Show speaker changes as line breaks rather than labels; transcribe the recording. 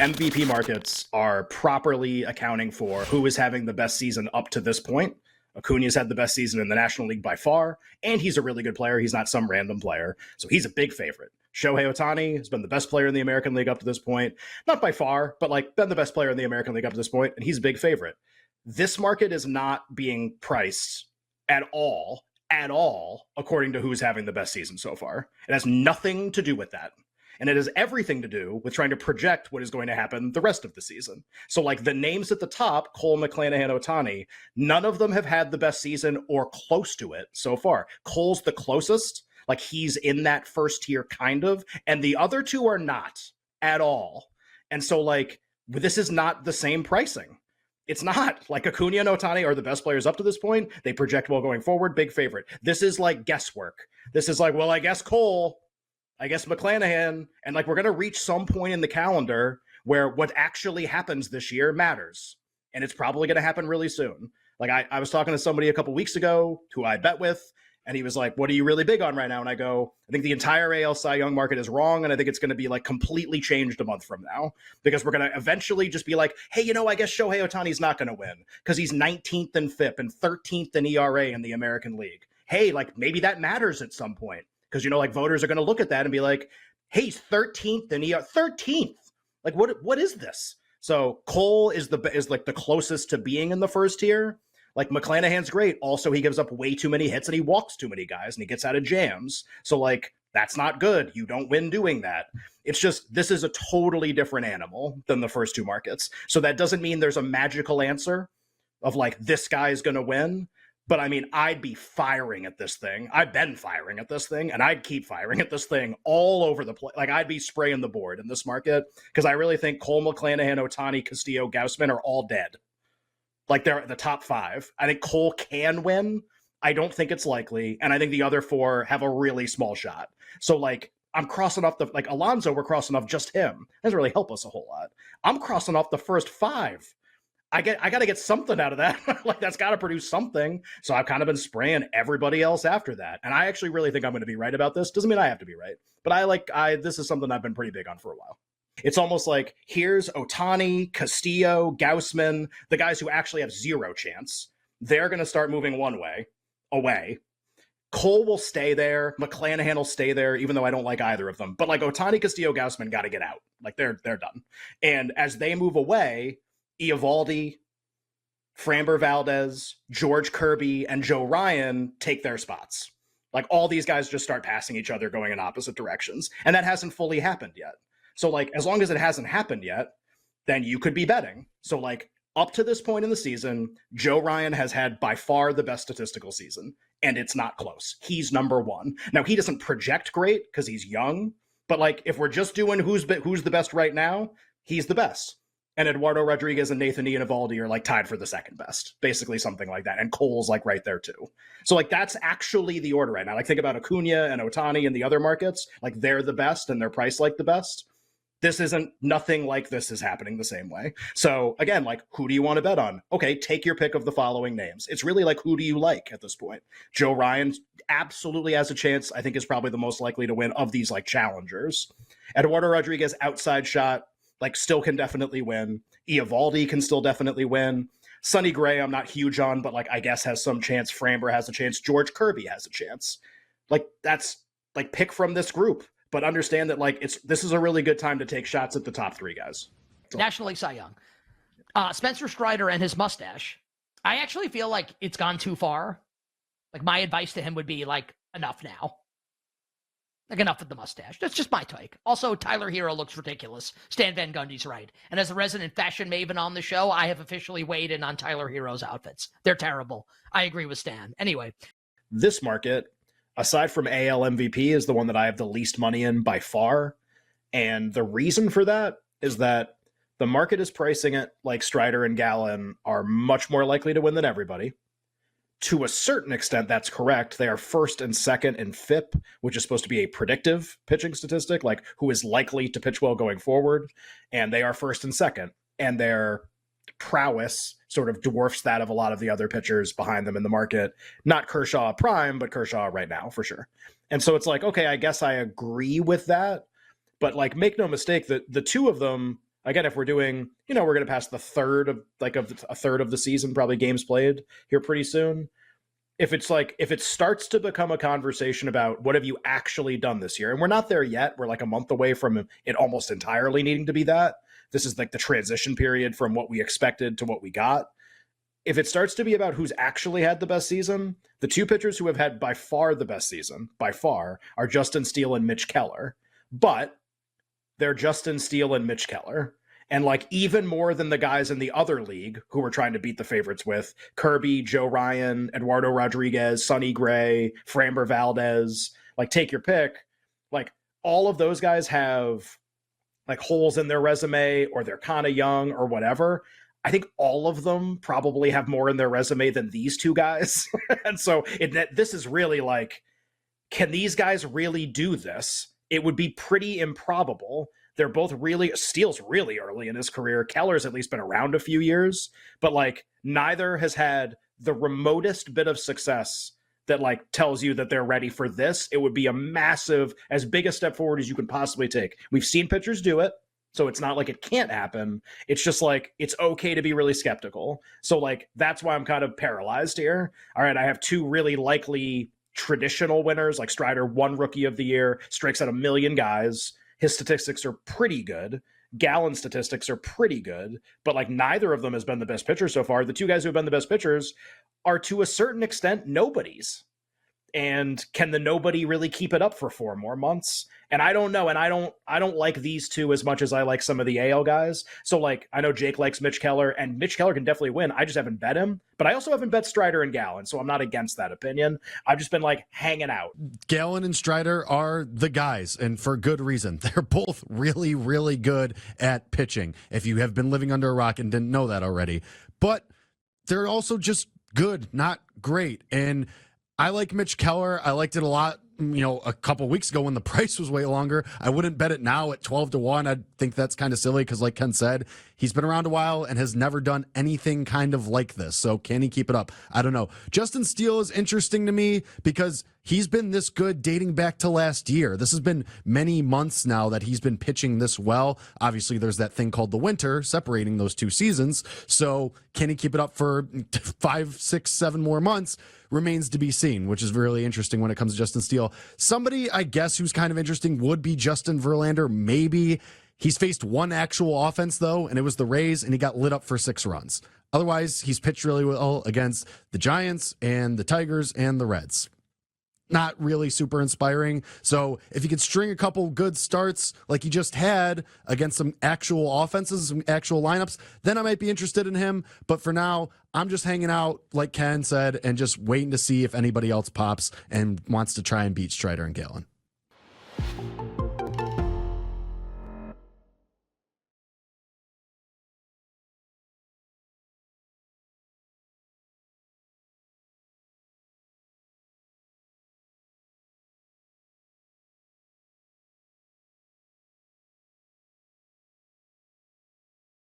MVP markets are properly accounting for who is having the best season up to this point. Acuna's had the best season in the National League by far, and he's a really good player. He's not some random player, so he's a big favorite. Shohei Ohtani has been the best player in the American League up to this point. Not by far, but like been the best player in the American League up to this point, and he's a big favorite. This market is not being priced at all, according to who's having the best season so far. It has nothing to do with that. And it has everything to do with trying to project what is going to happen the rest of the season. So like the names at the top, Cole, McClanahan, Ohtani, none of them have had the best season or close to it so far. Cole's the closest, like he's in that first tier kind of, and the other two are not at all. And so like this is not the same pricing. It's not. Like Acuna and Ohtani are the best players up to this point. They project well going forward, big favorite. This is like guesswork. This is like, well, I guess Cole, I guess McClanahan, and like we're going to reach some point in the calendar where what actually happens this year matters. And it's probably going to happen really soon. Like I was talking to somebody a couple weeks ago who I bet with, and he was like, what are you really big on right now? And I go, I think the entire AL Cy Young market is wrong. And I think it's going to be like completely changed a month from now because we're going to eventually just be like, hey, you know, I guess Shohei Ohtani's not going to win because he's 19th in FIP and 13th in ERA in the American League. Hey, like maybe that matters at some point because, you know, like voters are going to look at that and be like, hey, he's 13th in ERA, 13th. Like what is this? So Cole is like the closest to being in the first tier. Like McClanahan's great. Also, he gives up way too many hits and he walks too many guys and he gets out of jams. So like, that's not good. You don't win doing that. It's just, this is a totally different animal than the first two markets. So that doesn't mean there's a magical answer of like, this guy's going to win. But I mean, I'd be firing at this thing. I've been firing at this thing and I'd keep firing at this thing all over the place. Like I'd be spraying the board in this market because I really think Cole, McClanahan, Ohtani, Castillo, Gausman are all dead. Like they're the top five. I think Cole can win. I don't think it's likely. And I think the other four have a really small shot. So like I'm crossing off like Alonso, we're crossing off just him. Doesn't really help us a whole lot. I'm crossing off the first five. I got to get something out of that. Like that's got to produce something. So I've kind of been spraying everybody else after that. And I actually really think I'm going to be right about this. Doesn't mean I have to be right, but this is something I've been pretty big on for a while. It's almost like here's Ohtani, Castillo, Gausman, the guys who actually have zero chance. They're going to start moving one way, away. Cole will stay there. McClanahan will stay there, even though I don't like either of them. But like Ohtani, Castillo, Gausman got to get out. Like they're done. And as they move away, Eovaldi, Framber Valdez, George Kirby, and Joe Ryan take their spots. Like all these guys just start passing each other going in opposite directions. And that hasn't fully happened yet. So like, as long as it hasn't happened yet, then you could be betting. So like up to this point in the season, Joe Ryan has had by far the best statistical season, and it's not close. He's number one. Now he doesn't project great because he's young, but like if we're just doing who's the best right now, he's the best. And Eduardo Rodriguez and Nathan Eovaldi are like tied for the second best, basically something like that. And Cole's like right there too. So like that's actually the order right now. Like think about Acuna and Ohtani and the other markets, like they're the best and they're priced like the best. This isn't, nothing like this is happening the same way. So again, like who do you want to bet on? Okay, take your pick of the following names. It's really like who do you like at this point? Joe Ryan absolutely has a chance. I think is probably the most likely to win of these like challengers. Eduardo Rodriguez outside shot, like still can definitely win. Eovaldi can still definitely win. Sonny Gray, I'm not huge on, but like I guess has some chance. Framber has a chance. George Kirby has a chance. Like that's like pick from this group, but understand that like this is a really good time to take shots at the top three guys.
National League Cy Young. Spencer Strider and his mustache. I actually feel like it's gone too far. Like my advice to him would be like enough now. Like enough with the mustache. That's just my take. Also, Tyler Hero looks ridiculous. Stan Van Gundy's right. And as a resident fashion maven on the show, I have officially weighed in on Tyler Hero's outfits. They're terrible. I agree with Stan. Anyway.
This market, aside from AL MVP, is the one that I have the least money in by far. And the reason for that is that the market is pricing it like Strider and Gallen are much more likely to win than everybody. To a certain extent, that's correct. They are first and second in FIP, which is supposed to be a predictive pitching statistic, like who is likely to pitch well going forward. And they are first and second. And their prowess sort of dwarfs that of a lot of the other pitchers behind them in the market. Not Kershaw prime, but Kershaw right now, for sure. And so it's like, okay, I guess I agree with that. But like, make no mistake that the two of them Again, if we're doing, we're going to pass the third of a third of the season, probably games played here pretty soon. If it starts to become a conversation about what have you actually done this year, and we're not there yet, we're like a month away from it almost entirely needing to be that. This is like the transition period from what we expected to what we got. If it starts to be about who's actually had the best season, the two pitchers who have had by far the best season, by far, are Justin Steele and Mitch Keller. But they're Justin Steele and Mitch Keller. And like even more than the guys in the other league who we're trying to beat the favorites with, Kirby, Joe Ryan, Eduardo Rodriguez, Sonny Gray, Framber Valdez, like take your pick. Like all of those guys have like holes in their resume or they're kind of young or whatever. I think all of them probably have more in their resume than these two guys. And so this is really like, can these guys really do this? It would be pretty improbable. They're both Steele's really early in his career. Keller's at least been around a few years, but like neither has had the remotest bit of success that like tells you that they're ready for this. It would be a massive, as big a step forward as you can possibly take. We've seen pitchers do it, so it's not like it can't happen. It's just like, it's okay to be really skeptical. So like, that's why I'm kind of paralyzed here. All right, I have two really likely traditional winners, like Strider won Rookie of the Year, strikes out a million guys. His statistics are pretty good. Gallen's statistics are pretty good, but like neither of them has been the best pitcher so far. The two guys who have been the best pitchers are to a certain extent nobodies. And can the nobody really keep it up for 4 more months? And I don't know. And I don't like these two as much as I like some of the AL guys. So like, I know Jake likes Mitch Keller, and Mitch Keller can definitely win. I just haven't bet him, but I also haven't bet Strider and Gallen. So I'm not against that opinion. I've just been like hanging out.
Gallen and Strider are the guys, and for good reason. They're both really, really good at pitching. If you have been living under a rock and didn't know that already, but they're also just good, not great. And I like Mitch Keller. I liked it a lot, a couple weeks ago when the price was way longer. I wouldn't bet it now at 12-1. I think that's kind of silly because, like Ken said, he's been around a while and has never done anything kind of like this. So can he keep it up? I don't know. Justin Steele is interesting to me because he's been this good dating back to last year. This has been many months now that he's been pitching this well. Obviously, there's that thing called the winter separating those two seasons. So can he keep it up for 5, 6, 7 more months? Remains to be seen, which is really interesting when it comes to Justin Steele. Somebody, I guess, who's kind of interesting would be Justin Verlander. Maybe. He's faced one actual offense, though, and it was the Rays, and he got lit up for 6 runs. Otherwise, he's pitched really well against the Giants and the Tigers and the Reds. Not really super inspiring. So if you could string a couple good starts like he just had against some actual offenses, some actual lineups, then I might be interested in him. But for now, I'm just hanging out, like Ken said, and just waiting to see if anybody else pops and wants to try and beat Strider and Gallen.